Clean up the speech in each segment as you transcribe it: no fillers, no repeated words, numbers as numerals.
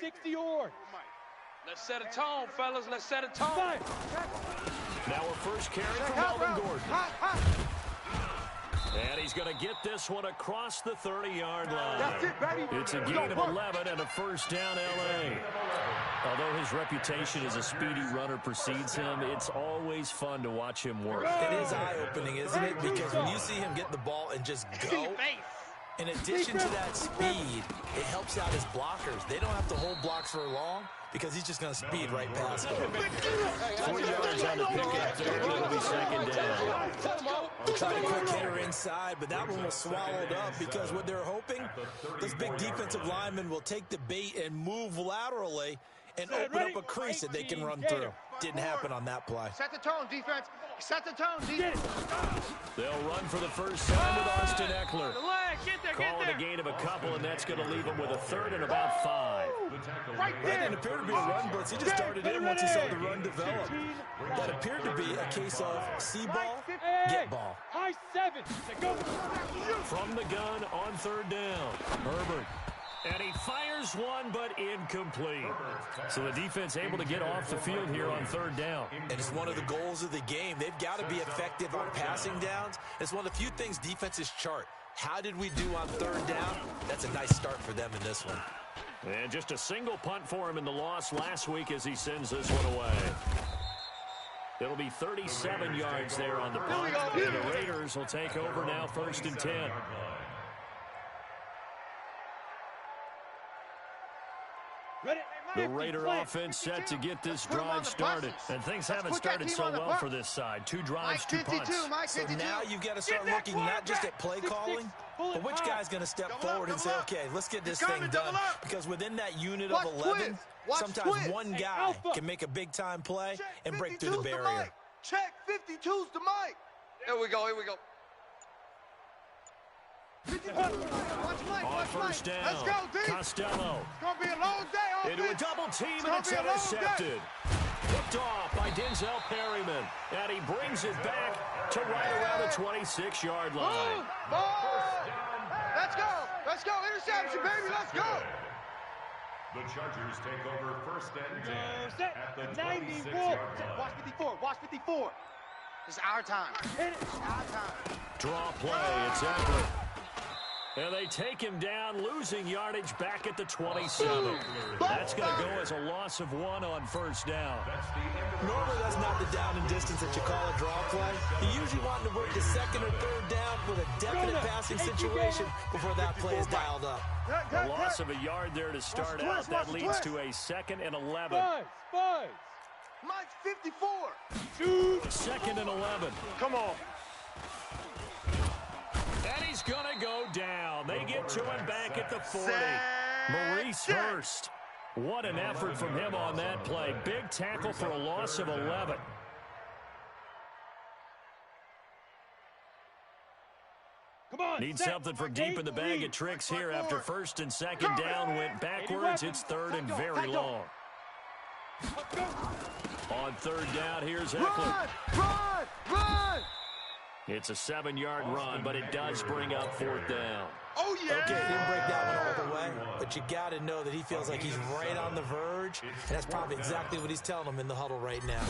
60-yard. Let's set a tone, fellas. Let's set a tone. Now a first carry from Melvin Gordon. And he's going to get this one across the 30-yard line. That's it, baby. It's a gain of 11 and a first down L.A. Although his reputation as a speedy runner precedes him, it's always fun to watch him work. It is eye-opening, isn't it? Because when you see him get the ball and just go, in addition to that speed, it helps out his blockers. They don't have to hold blocks for long because he's just going to speed right past them. 4 yards on the picket there. It'll be second down. They tried a quick hitter inside, but that one was swallowed up because what they're hoping, this big defensive lineman will take the bait and move laterally and open up a crease that they can run through. Didn't happen on that play. Set the tone, defense. Set the tone, defense. They'll run for the first time with Austin Eckler. Calling a gain of a couple, and that's going to leave him with a third and about 5. Right That there. didn't appear to be a run blitz. He just started in once he saw the run develop. That appeared to be a case of see ball, get ball. High 7. Go. From the gun on third down, Herbert. And he fires one, but incomplete. So the defense able to get off the field here on third down. And it's one of the goals of the game. They've got to be effective on passing downs. It's one of the few things defenses chart. How did we do on third down? That's a nice start for them in this one. And just a single punt for him in the loss last week as he sends this one away. It'll be 37 yards there on the punt. And the Raiders will take over now, 1st and 10. The Raider offense set to get this drive started. And things haven't started so well for this side. 2 drives, 2 punts. So now you've got to start looking not just at play calling, but which guy's going to step forward and say, okay, let's get this thing done. Because within that unit of 11, sometimes one guy can make a big-time play and break through the barrier. Check 52's the mic. Here we go, here we go. On first down, Let's go, D. Costello. It's going to be a long day. Into a double team, and it's intercepted. Picked off by Denzel Perryman. And he brings it back to right around the 26-yard line. Let's go. Let's go. Interception, baby. Let's go. The Chargers take over 1st and 10 at the 94. 26-yard Watch 54. Watch 54. It's our time. It's our time. Draw play, it's Eckler. And they take him down, losing yardage back at the 27. That's going to go as a loss of 1 on first down. Normally, that's not the down and distance that you call a draw play. You usually want to work the 2nd or 3rd down with a definite passing situation before that play is dialed up. A loss of a yard there to start out. That leads to a 2nd and 11. Buzz. Mike 54. 2nd and 11. Come on. And he's going to go down. They get to him back at the 40. Maurice Hurst. What an effort from him on that play. Big tackle for a loss of 11. Come on. Need something from deep in the bag of tricks here after 1st and 2nd down went backwards. It's 3rd and very long. On 3rd down, here's Eckler. Run! It's a 7-yard run, but it does bring up 4th down. Oh, yeah! Okay, didn't break that one all the way, but you got to know that he feels like he's right on the verge, and that's probably exactly what he's telling him in the huddle right now.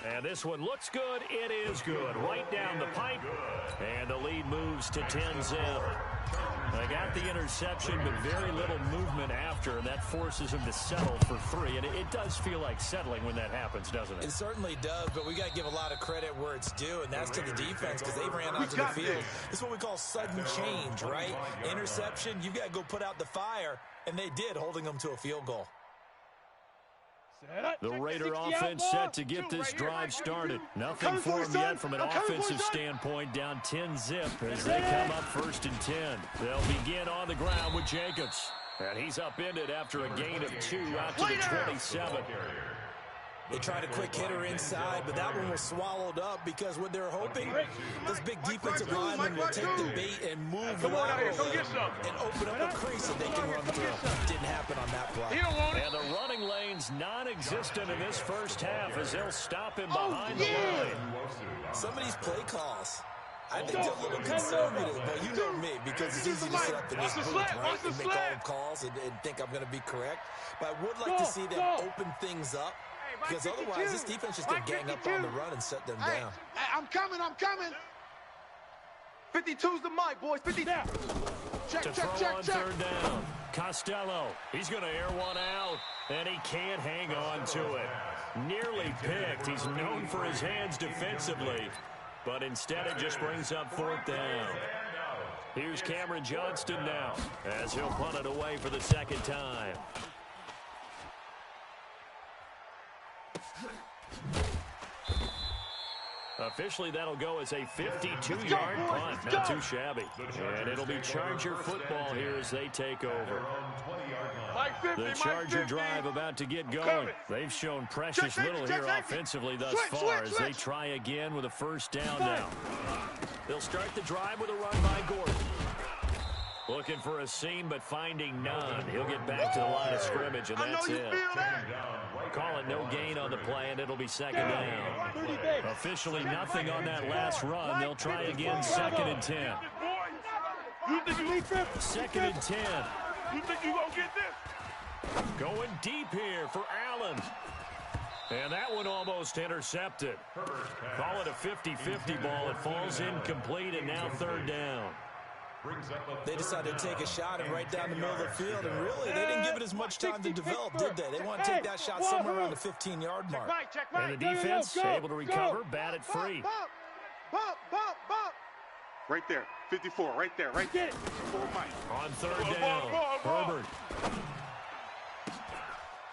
And this one looks good. It is good. Right down the pipe, and the lead moves to 10-zip. They got the interception, but very little movement after, and that forces him to settle for 3. And it does feel like settling when that happens, doesn't it? It certainly does, but we got to give a lot of credit where it's due, and that's to the defense because they ran onto the field. This is what we call sudden change, right? Interception, you got to go put out the fire, and they did, holding them to a field goal. The Raider offense set to get this drive started. Nothing for them yet from an offensive standpoint, down 10-zip as they come up 1st and 10. They'll begin on the ground with Jacobs. And he's upended after a gain of 2 out to the 27. They tried a quick hitter inside, but that one was swallowed up because what they're hoping, this big defensive lineman will take the bait and move laterally and open up a crease that they can run through. Didn't happen on that play. And the running lane's non-existent in this first half as they'll stop him behind the line. Some of these play calls, I think they're a little conservative, but you know me, because it's easy to sit up in this booth, right, and make all the calls and think I'm going to be correct. But I would like to see them open things up, because otherwise this defense is going to gang up on the run and shut them down. Hey, I'm coming. 52's the mic, boys. 50 down. Check. Third down. Costello, he's going to air one out, and he can't hang on to it. Nearly picked. He's known for his hands defensively, but instead it just brings up fourth down. Here's Cameron Johnston now, as he'll punt it away for the second time. Officially, that'll go as a 52-yard punt. Not too shabby. And it'll be Charger football here as they take over. The Charger drive about to get going. They've shown precious little here offensively thus far as they try again with a first down now. They'll start the drive with a run by Gordon. Looking for a seam, but finding none. He'll get back to the line of scrimmage, and that's it. Call it no gain on the play, and it'll be second down. Officially nothing on that last run. They'll try again, 2nd and 10. Second and 10. You think you're going to get this? Going deep here for Allen. And that one almost intercepted. Call it a 50-50 ball. It falls incomplete, and now third down. They decided to take a shot and right down the middle of the field, and really, they didn't give it as much time to develop, did they? They want to take that shot somewhere around the 15-yard mark. And the defense able to recover, bat it free. Bump. Right there, 54, right there. On third down, Herbert.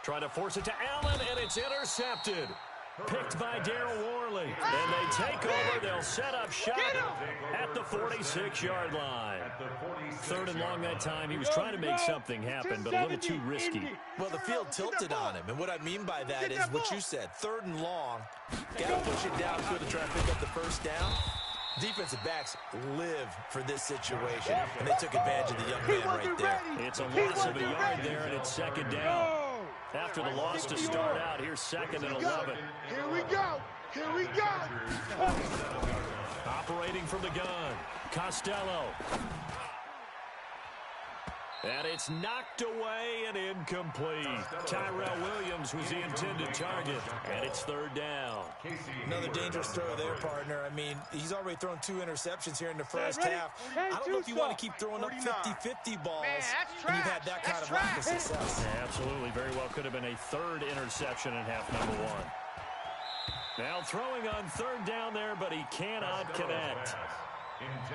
Trying to force it to Allen, and it's intercepted. Picked by Darryl Worley. And they take over. They'll set up shop at the 46-yard line. Third and long that time. He was trying to make something happen, but a little too risky. Well, the field tilted on him, and what I mean by that is what you said. Third and long. Got to push it downfield to try to pick up the first down. Defensive backs live for this situation, and they took advantage of the young man right there. It's a loss of a yard there, and it's second down. After the loss to start out, here's 2nd and 11. Here we go. Operating from the gun, Costello. And it's knocked away and incomplete. Tyrell Williams was the intended target, and it's third down. Another dangerous throw there, partner. I mean, he's already thrown 2 interceptions here in the first half. I don't know if you want to keep throwing up 50-50 balls when you've had that kind of lack of success. Yeah, absolutely. Very well could have been a third interception in half number 1. Now throwing on third down there, but he cannot connect.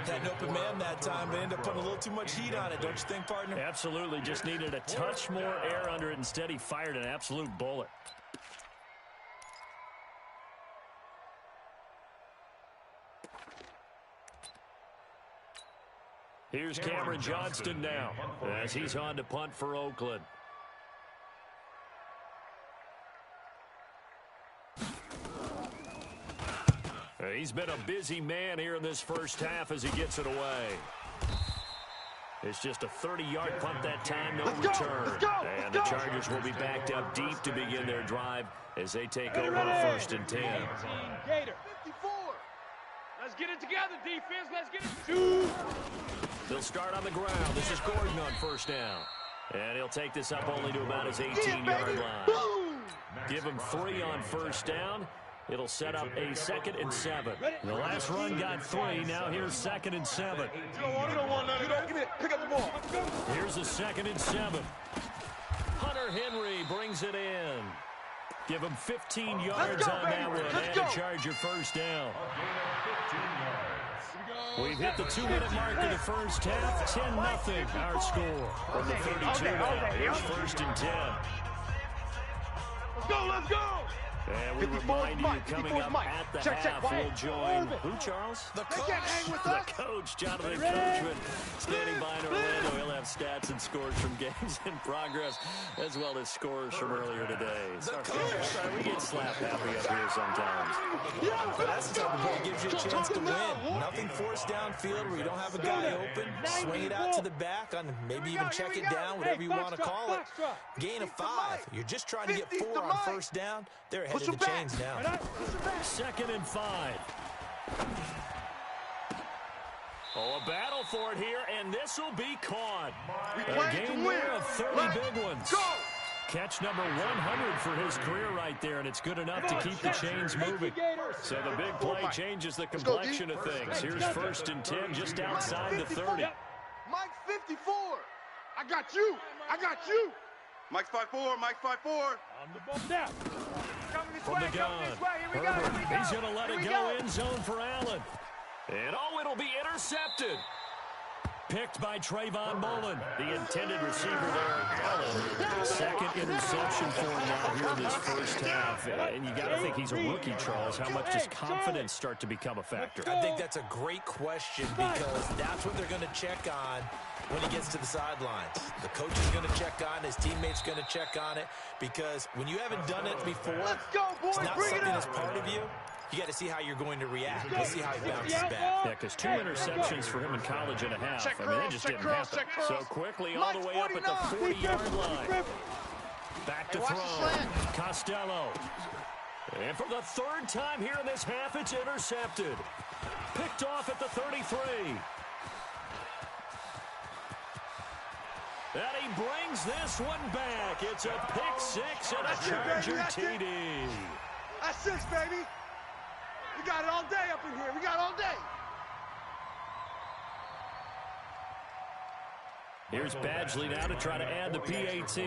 Had an open man that time, but ended up putting a little too much heat on it, don't you think, partner? Absolutely. Just needed a touch more air under it. Instead, he fired an absolute bullet. Here's Cameron Johnston now as he's on to punt for Oakland. He's been a busy man here in this first half as he gets it away. It's just a 30-yard punt that time, no return. And the Chargers will be backed up deep to begin their drive as they take over 1st and 10. Gator. 54. Let's get it together, defense. Let's get it. They'll start on the ground. This is Gordon on first down. And he'll take this up only to about his 18-yard line. Give him 3 on first down. It'll set up a 2nd and 7. The last run got 3. Now here's 2nd and 7. You don't want none of that. Give it. Pick up the ball. Here's a 2nd and 7. Hunter Henry brings it in. Give him 15 yards on that one. And a Charger first down. We've hit the 2-minute mark of the first half. 10-0 our score from the 32 now. Here's 1st and 10. Let's go. And we remind you, coming up at the half, we'll join, who, Charles? The coach. The coach, Jonathan Coachman, standing by in Orlando. He'll have stats and scores from games in progress, as well as scores from earlier today. Sorry, we get slap happy up here sometimes. But that's the type of ball that gives you a chance to win. Nothing forced downfield where you don't have a guy open. Swing it out to the back, on maybe even check it down, whatever you want to call it. Gain of 5. You're just trying to get 4 on first down. They're ahead of the chains now. 2nd and 5. Oh, a battle for it here, and this will be caught. We A playing game to win. there of 30 Let's big ones. go. Catch number 100 for his career right there, and it's good enough to keep the chains moving. So the big play changes the complexion of things. Here's 1st and 10 just outside the 30. Mike's 54. I got you. I got you. Mike's 5'4". Mike's 5'4". On the ball now. From the gun, Herbert, he's going to let it go end zone for Allen. And oh, it'll be intercepted. Picked by Trayvon Mullen, the intended receiver there, Allen. Second interception for him now here in this first half. And you got to think he's a rookie, Charles. How much does confidence start to become a factor? I think that's a great question because that's what they're going to check on when he gets to the sidelines. The coach is going to check on, his teammate's going to check on it, because when you haven't done it before, it's not something that's part of you. You got to see how you're going to react. We'll see how he bounces back. Yeah, because 2 interceptions for him in college and a half. I mean, that just didn't happen. So quickly all the way up at the 40-yard line. Back to throw. Costello. And for the 3rd time here in this half, it's intercepted. Picked off at the 33. And he brings this one back. It's a pick 6 and a Charger TD. That's 6, baby. We got it all day up in here. We got it all day. Here's Badgley now to try to add the PAT.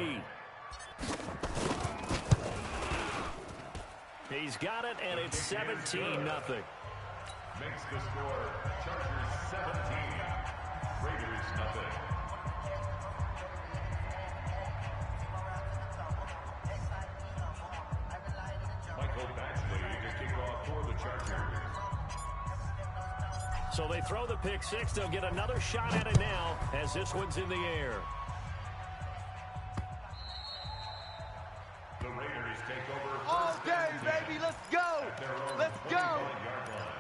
He's got it, and it's 17-0. Makes the score Chargers 17, Raiders nothing. Michael Badgley to kick off for the Chargers. So they throw the pick 6. They'll get another shot at it now as this one's in the air. The Raiders take over All first day, and 10 baby. Let's go. at their own Let's go. 21-yard line.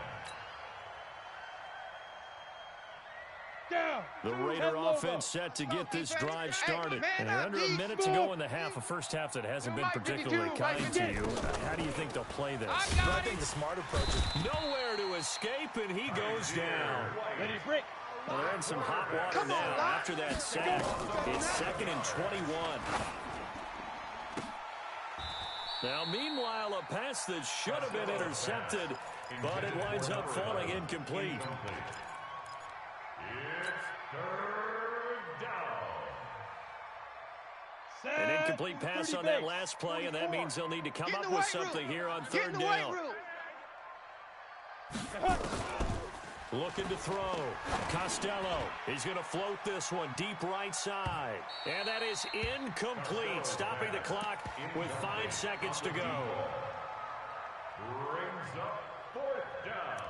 Down. The Raider offense set to get this drive started. And under a minute to go in the half, a first half that hasn't been particularly kind to you. How do you think they'll play this? I think the smart approach is Nowhere to escape, and he goes down. Ready, break. Well, they're in some hot water now after that sack. It's 2nd and 21. Now, meanwhile, a pass that should have been intercepted, but it winds up falling incomplete. It's 3rd down. An incomplete pass on that last play, and that means they'll need to come up with something here on 3rd down. Looking to throw. Costello. He's going to float this one deep right side. And that is incomplete, stopping the clock with 5 seconds to go. Brings up 4th down.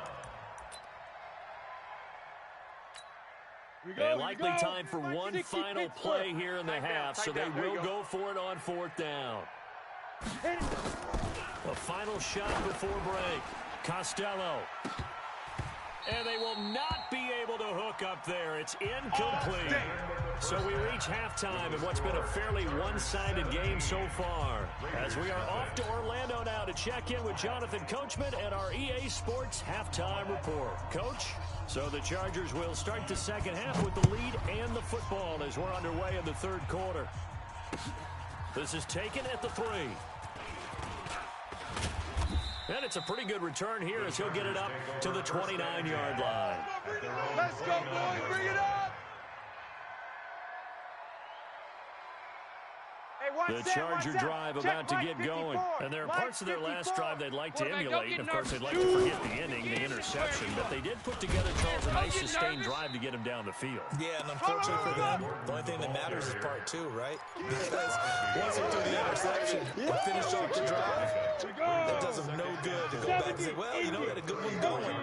And likely time for one final play here in the half, so they will go for it on 4th down. A final shot before break. Costello. And they will not be able to hook up there. It's incomplete. So we reach halftime in what's been a fairly one-sided game so far. As we are off to Orlando now to check in with Jonathan Coachman and our EA Sports Halftime Report. Coach, so the Chargers will start the second half with the lead and the football as we're underway in the 3rd quarter. This is taken at the 3. And it's a pretty good return here as he'll get it up to the 29-yard line. Let's go, boys. Bring it up. The Charger drive about to get going. And there are parts of their last drive they'd like to emulate. And, of course, they'd like to forget the ending, the interception. But they did put together, Charles, a nice sustained drive to get him down the field. Yeah, and unfortunately for them, the only thing that matters is part 2, right? Because once they do the interception and finish off the drive, that does them no good to go back and say, well, you know, we had a good one going.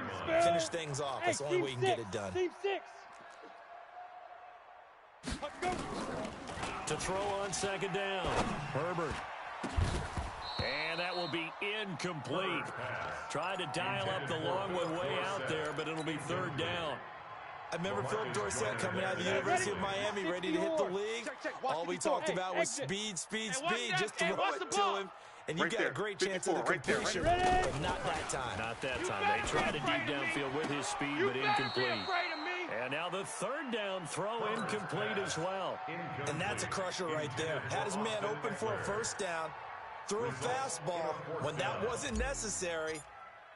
Finish things off. That's the only way you can get it done. Team 6. Let's go. To throw on 2nd down, Herbert. And that will be incomplete. Tried to dial up the long one way out there, but it'll be 3rd down. I remember Philip Dorsett coming out of the University of Miami ready to hit the league. All we talked about was speed, speed, speed. Just throw it to him, and you got a great chance of the completion. But not that time. Not that time. They tried a deep downfield with his speed, but incomplete. And now the third down throw incomplete as well. And that's a crusher right there. Had his man open for a first down, threw a fastball when that wasn't necessary.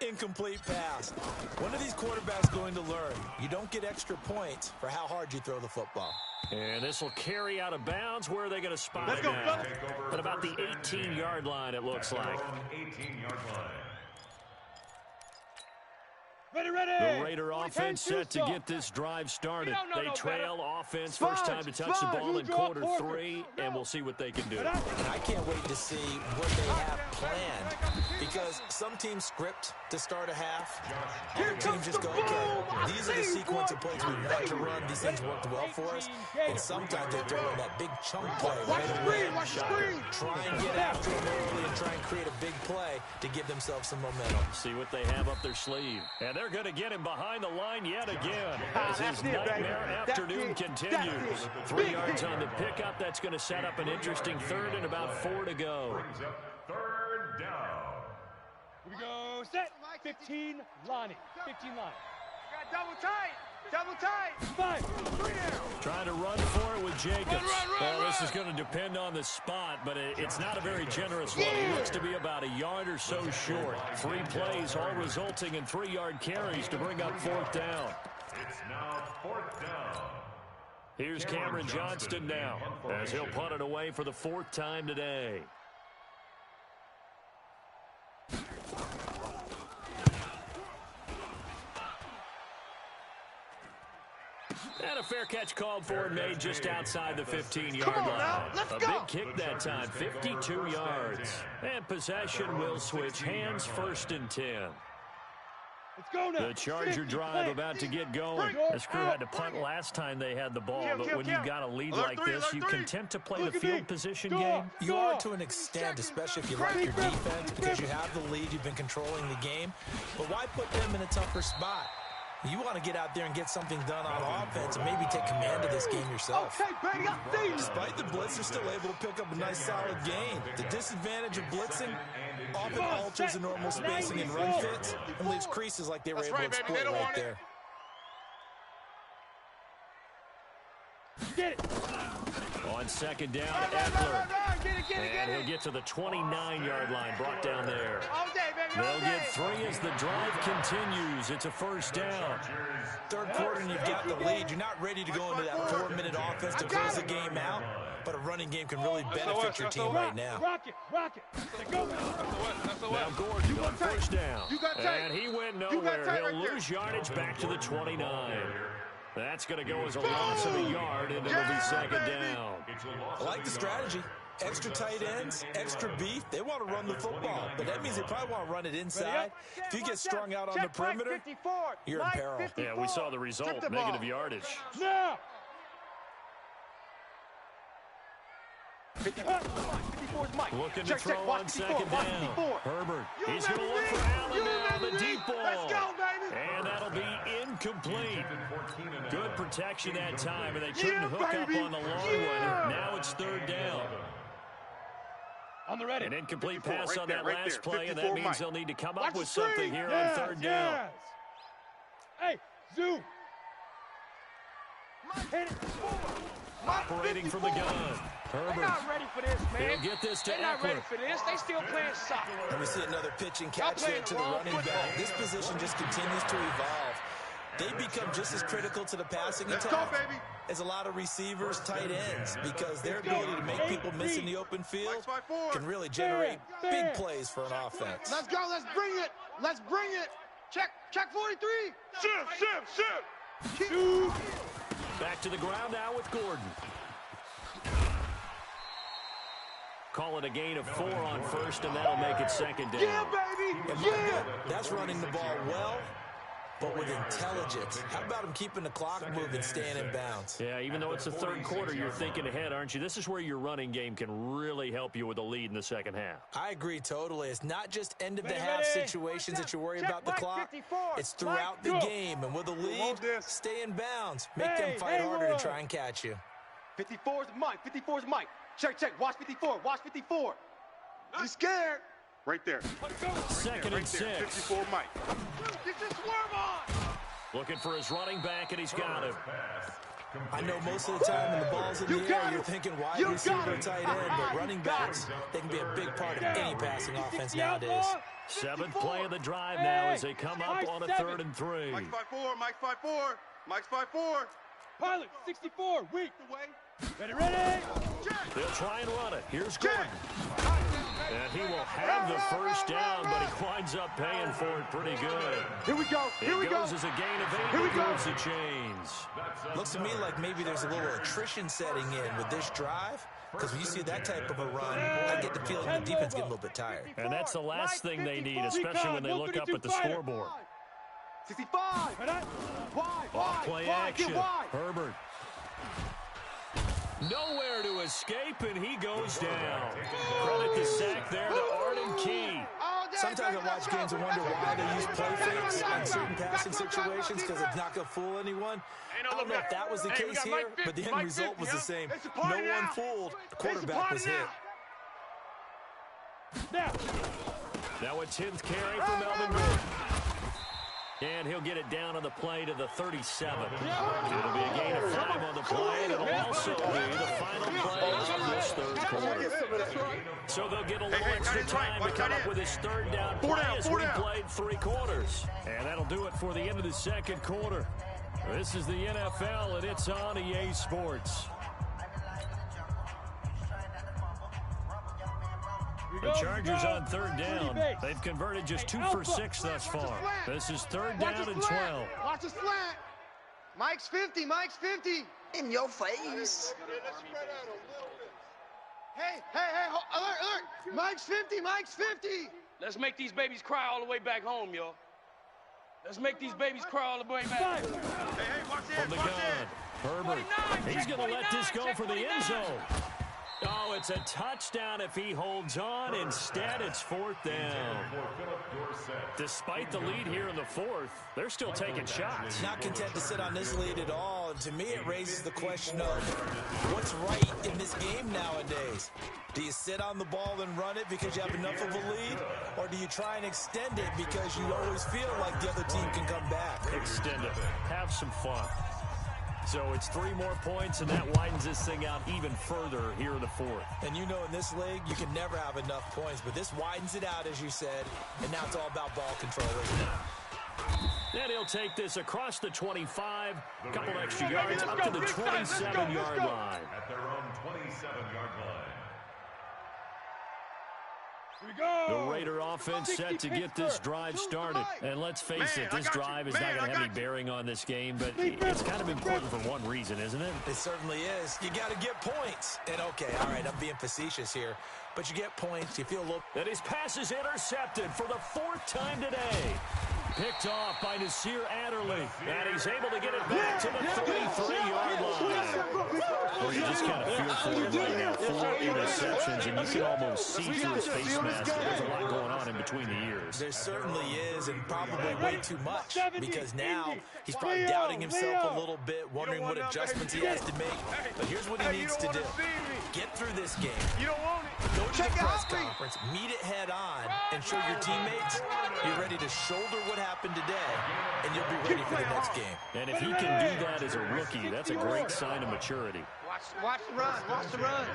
Incomplete pass. When are these quarterbacks going to learn? You don't get extra points for how hard you throw the football. And this will carry out of bounds. Where are they going to spot it now? At about the 18-yard line, it looks like. 18-yard line. The Raider offense set to get this drive started. They trail offense, first time to touch the ball in quarter 3, and we'll see what they can do. And I can't wait to see what they have planned, because some teams script to start a half. Other teams just go, okay, these are the sequence of plays we want to run. These things worked well for us. And sometimes they throw in that big chunk play right away. Try and get after them early and try and create a big play to give themselves some momentum. See what they have up their sleeve. And they're going to get him behind the line yet again as his nightmare afternoon continues. 3 yards on the pickup. That's going to set up an interesting third and about 4 to go. Brings up third down. Here we go. Set. 15, Lonnie. 15, Lonnie. Got double tight. Double tight. 5. 3 down. Trying to run for it with Jacobs. Well, this is going to depend on the spot, but it's not a very generous one. He looks to be about a yard or so short. 3 plays, all resulting in 3-yard carries to bring up 4th down. It's now 4th down. Here's Cameron Johnston now, as he'll punt it away for the 4th time today. And a fair catch called for and made just outside the 15-yard line. A big kick that time, 52 yards. And possession will switch hands, 1st and 10. Let's go now. The Charger drive about to get going. This crew had to punt last time they had the ball, but when you've got a lead like this, you can attempt to play the field position game. You are to an extent, especially if you like your defense, because you have the lead, you've been controlling the game. But why put them in a tougher spot? You want to get out there and get something done on offense and maybe take command of this game yourself. Okay, baby, I see you. Despite the blitz, they're still able to pick up a nice, solid gain. The disadvantage of blitzing often alters the normal spacing and run fits and leaves creases like they were able to exploit right there. Get it. On 2nd down, Eckler. And he'll get to the 29-yard line, brought down there. They'll get 3 as the drive continues. It's a 1st down. 3rd quarter and you've got the lead. You're not ready to go into that 4-minute offense to close the game out, but a running game can really benefit your team right now. Rock it. Go. Now Gordon on 1st down. And he went nowhere. He'll lose yardage back to the 29. That's going to go as a loss of a yard, and it'll be 2nd down. I like the strategy. Extra tight ends, extra beef. They want to run the football, but that means they probably want to run it inside. If you get strung out on the perimeter, you're in peril. Yeah, we saw the result, negative yardage. Now. 54's Mike. Looking to throw on 2nd down. Herbert, he's going to look for Allen now, the deep ball. Let's go, baby. And that'll be incomplete. Good protection that time, and they couldn't hook up on the long one. Now it's 3rd down. On the ready. An incomplete pass on that last play, and that means they'll need to come up with something here on 3rd down. Hey, zoom. Hit it. Operating from the gun. Herbert. They're not ready for this, man. He'll get this to They're not ready Eckler. for this. They still playing soccer. And we see another pitch and catch there to the running back. This position just continues to evolve. They become just as critical to the passing attack as a lot of receivers, tight ends, because their ability to make people miss in the open field can really generate big plays for an offense. Let's go. Let's bring it. Let's bring it. Check 43. Shoot. Back to the ground now with Gordon. Call it a gain of 4 on 1st, and that'll make it 2nd down. Yeah, baby. Yeah. That's running the ball well, but with intelligence. How about him keeping the clock moving, staying in bounds? Yeah, even though it's the 3rd quarter, you're thinking ahead, aren't you? This is where your running game can really help you with a lead in the 2nd half. I agree totally. It's not just end-of-the-half situations that you worry about the clock. It's throughout the game, and with a lead, stay in bounds. Make them fight harder to try and catch you. 54's Mike. 54's Mike. Check. Watch 54. Watch 54. You scared? Right there. 2nd and 6. 54 Mike. Get your swerve on. Looking for his running back, and he's got him. I know most of the time when the ball's in the air, you're thinking wide receiver, tight end, but running backs, they can be a big part of any passing offense nowadays. 7th play of the drive now as they come up on a 3rd and 3. Mike's 5-4, Mike's 5-4, Mike's 5-4. Pilot, 64, weak. Ready. They'll try and run it. Here's Gordon. And he will have the first down, but he winds up paying for it pretty good. Here we go. Here we go. It goes as a gain of 8. Here we go. Moves the chains. Looks to me like maybe there's a little attrition setting in with this drive. Because when you see that type of a run, I get the feeling the defense get a little bit tired. And that's the last thing they need, especially when they look up at the scoreboard. 65. Off play action. Herbert. Nowhere to escape, and he goes down. Credit the sack there to Arden Key. Sometimes I watch games and wonder why they use play fakes in certain passing situations because it's not going to fool anyone. I don't know if that was the case here, but the end result was the same. No one fooled. The quarterback was hit. Now a 10th carry for Melvin Gordon. And he'll get it down on the play to the 37. It'll be a gain of 5 on the play, and it'll also be the final play of this 3rd quarter. So they'll get a little extra time to come up with his 3rd down play as we played 3 quarters. And that'll do it for the end of the 2nd quarter. This is the NFL, and it's on EA Sports. The Chargers on 3rd down. They've converted just 2 for 6 thus far. This is 3rd down and 12. Watch the slant. Mike's 50. Mike's 50. In your face. Hey, alert. Mike's 50. Mike's 50. Let's make these babies cry all the way back home, y'all. Let's make these babies cry all the way back. Hey, watch this. From the gun, Herbert. He's going to let this go for the end zone. Oh, it's a touchdown if he holds on. Instead, it's 4th down. Despite the lead here in the 4th, they're still taking shots. Not content to sit on this lead at all. And to me, it raises the question of what's right in this game nowadays. Do you sit on the ball and run it because you have enough of a lead? Or do you try and extend it because you always feel like the other team can come back? Extend it. Have some fun. So it's 3 more points, and that widens this thing out even further here in the 4th. And you know in this league, you can never have enough points, but this widens it out, as you said, and now it's all about ball control, isn't it? And he'll take this across the 25, a couple extra yards, up to the 27-yard line. At their own 27-yard line. The Raider offense set to get this drive started. And let's face it, this drive is not going to have any bearing on this game, but it's kind of important for one reason, isn't it? It certainly is. You got to get points. And okay, all right, I'm being facetious here, but you get points, you feel a little... And his pass is intercepted for the 4th time today. Picked off by Nasir Adderley. And he's able to get it back to the 33-yard line. Well, you just kind of feel for him right now. 4 interceptions, and you can almost see through his face mask. There's a lot going on in between the ears. There certainly is, and probably way too much, because now he's probably doubting himself a little bit, wondering what adjustments he has to make. But here's what he needs to do. Get through this game. Go to the press conference, meet it head on, and show your teammates you're ready to shoulder what happened today, and you'll be ready for the next game. And if he can do that as a rookie, that's a great sign of maturity. Watch the run. Watch the run.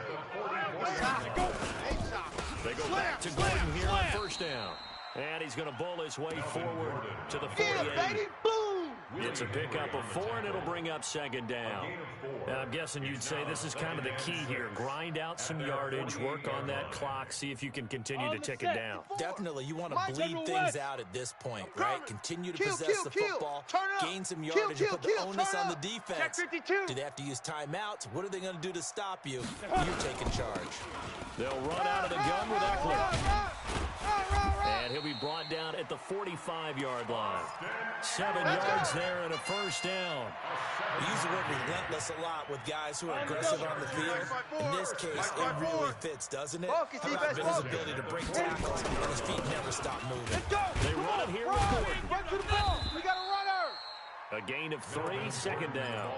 They go back to Gordon here on 1st down. And he's going to bowl his way forward to the 48. It's a pickup of 4, and it'll bring up 2nd down. Now, I'm guessing you'd say this is kind of the key here. Grind out some yardage, work on that clock, see if you can continue to tick it down. Definitely. You want to bleed things out at this point, right? Continue to possess the football, gain some yardage, and put the onus on the defense. Do they have to use timeouts? What are they going to do to stop you? You're taking charge. They'll run out of the gun with Eckler. And he'll be brought down at the 45-yard line. 7 yards there and a 1st down. We use the word relentless a lot with guys who are aggressive on the field. In this case, it really fits, doesn't it? How about his ability to break tackles and his feet never stop moving? They run it here with Gordon. Run to the ball. We got a runner. A gain of 3, 2nd down.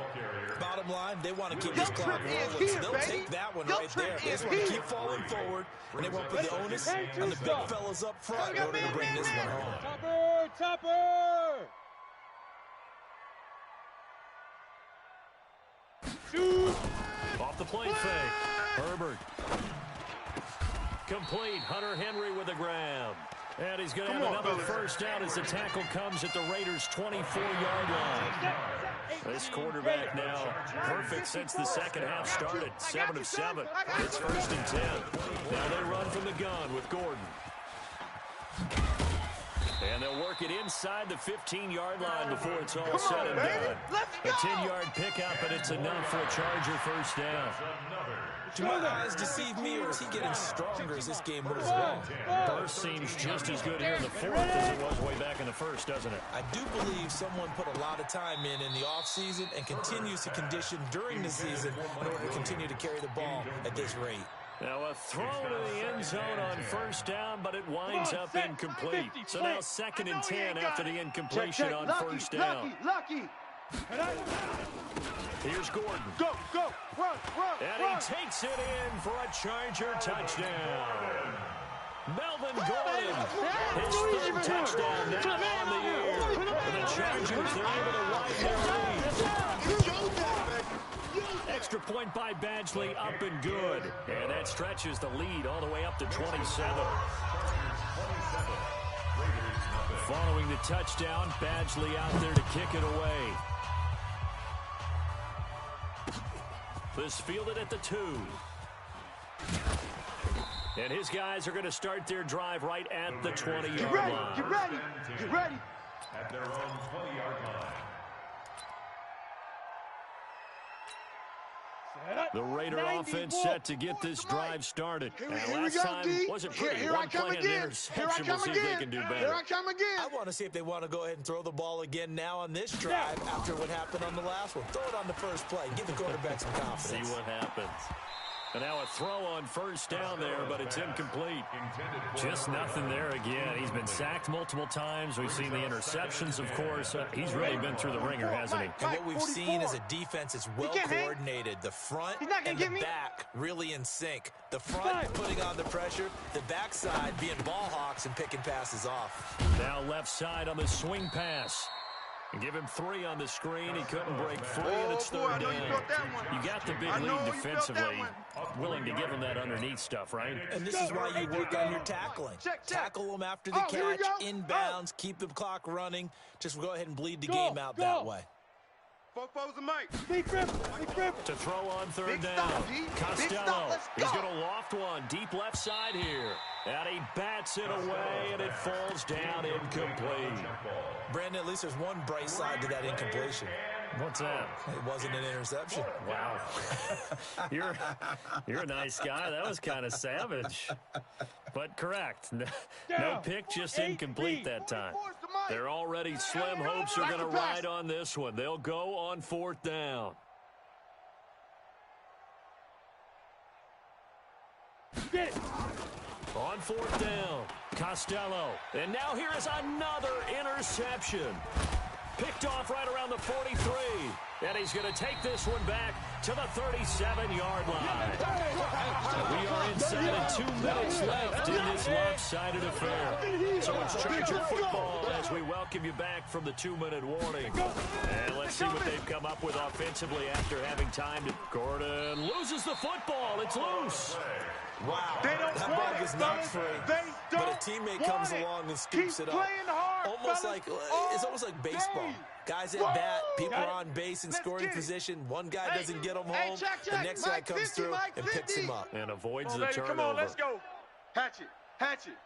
Bottom line, they want to keep this clock rolling, so they'll take that one right there. They just want to keep falling forward, and they want to put the onus on the big fellas up front in order to bring this one home. Topper! Off the play fake. Herbert. Complete. Hunter Henry with a grab. And he's going to have another first down as the tackle comes at the Raiders' 24-yard line. This quarterback now perfect since the second half started. 7 of 7. It's 1st and 10. Now they run from the gun with Gordon. And they'll work it inside the 15-yard line before it's all said and done. A 10-yard pickup, and it's enough for a Charger first down. Do my eyes deceive me, or is he getting stronger as this game moves along? Burst seems just as good here in the fourth as it was way back in the first, doesn't it? I do believe someone put a lot of time in the offseason and continues to condition during the season in order to continue to carry the ball at this rate. Now a throw to the end zone on first down, but it winds up incomplete. So now 2nd and 10 after the incompletion on first down. Lucky. Here's Gordon. Go, run. And he takes it in for a Charger touchdown. Melvin Gordon, his 3rd touchdown now on the year. For the Chargers, they're able to widen their lead. Extra point by Badgley, up and good. And that stretches the lead all the way up to 27. Following the touchdown, Badgley out there to kick it away. This fielded at the 2. And his guys are going to start their drive right at the 20-yard line. Get ready. At their own 20-yard line. The Raider offense set to get this drive started. Last time wasn't pretty. One play and an interception. We'll see if they can do better. Here I come again. I want to see if they want to go ahead and throw the ball again now on this drive after what happened on the last one. Throw it on the first play. Give the quarterback some confidence. See what happens. And now a throw on first down there, but it's incomplete. Just nothing there again. He's been sacked multiple times. We've seen the interceptions, of course. He's really been through the ringer, hasn't he? And what we've seen is a defense that's well coordinated. The front and the back really in sync. The front putting on the pressure. The backside being ball hawks and picking passes off. Now left side on the swing pass. Give him 3 on the screen. He couldn't break free, and it's 3rd down. You got the big lead defensively. Willing to give him that underneath stuff, right? And this is why you work on your tackling. Tackle them after the catch, inbounds, keep the clock running. Just go ahead and bleed the game out that way. To throw on 3rd down. Costello. He's going to loft one deep left side here. And he bats it away, and it falls down incomplete. Brandon, at least there's one bright side to that incompletion. What's that? It wasn't an interception. Wow. You're a nice guy. That was kind of savage. But correct. No pick, just incomplete that time. They're already slim hopes are going to ride on this one. They'll go on 4th down. Get it. On 4th down, Costello. And now here is another interception. Picked off right around the 43. And he's going to take this one back to the 37-yard line. We are inside of 2 minutes left in this lopsided affair. So it's Charger football as we welcome you back from the 2-minute warning. And let's see what they've come up with offensively after having time to... Gordon loses the football. It's loose. Wow, that ball is not free, but a teammate comes along and scoops it up. Almost like, it's almost like baseball. Guys at bat, people are on base in scoring position. One guy doesn't get them home. The next guy comes through and picks him up. And avoids the turnover. Come on, let's go. Hatch it.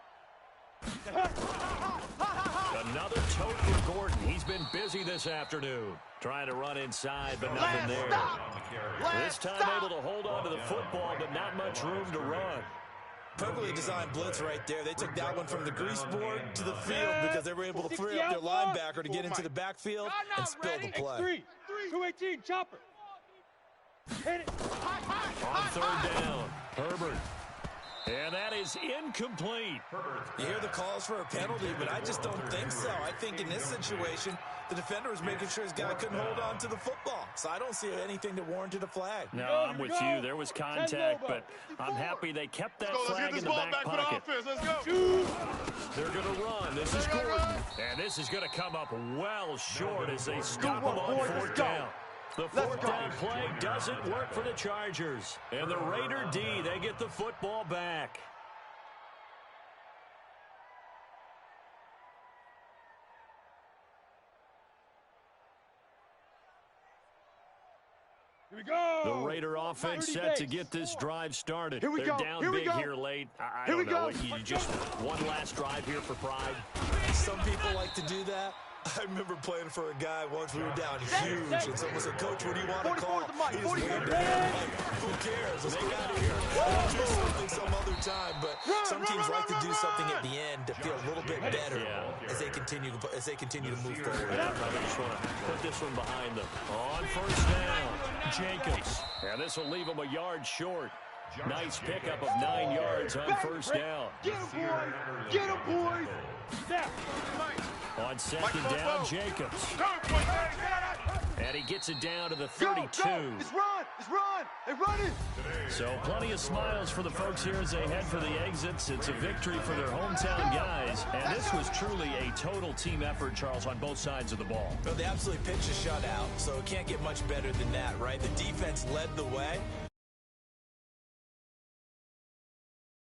Another tote for Gordon. He's been busy this afternoon. Trying to run inside, but nothing there. This time able to hold on to the football, but not much room to run. Perfectly designed blitz right there. They took that one from the grease board to the field because they were able to free up their linebacker to get into the backfield and spill the play. 218, chopper. Hit it. On 3rd down, Herbert. And that is incomplete. You hear the calls for a penalty, but I just don't think so. I think in this situation, the defender was making sure his guy couldn't hold on to the football. So I don't see anything that warranted a flag. No, I'm with you. There was contact, but I'm happy they kept that flag in the back pocket. Let's go. They're going to run. This is Gordon. And this is going to come up well short as they stop him on 4th down. The fourth down play doesn't work for the Chargers. And the Raider D, they get the football back. Here we go. The Raider offense set to get this drive started. Here we They're go. down Here we big go. here late. I Here we don't know. go. You just one last drive here for pride. Some people like to do that. I remember playing for a guy once. We were down huge, and someone said, "Coach, what do you want to call?" He just waved down, like, "Who cares? Let's get out of here. We'll do something some other time." But some teams like to do something at the end to feel a little bit better as they continue to move forward. I just want to put this one behind them. On first down, Jacobs. And this will leave them a yard short. Nice pickup of 9 yards on first down. Get him, boys. Get him, boys. Snap. On second down, Jacobs. And he gets it down to the 32. Go. It's run. It's run. They run it. So plenty of smiles for the folks here as they head for the exits. It's a victory for their hometown guys. And this was truly a total team effort, Charles, on both sides of the ball. Well, they absolutely pitched a shutout, so it can't get much better than that, right? The defense led the way.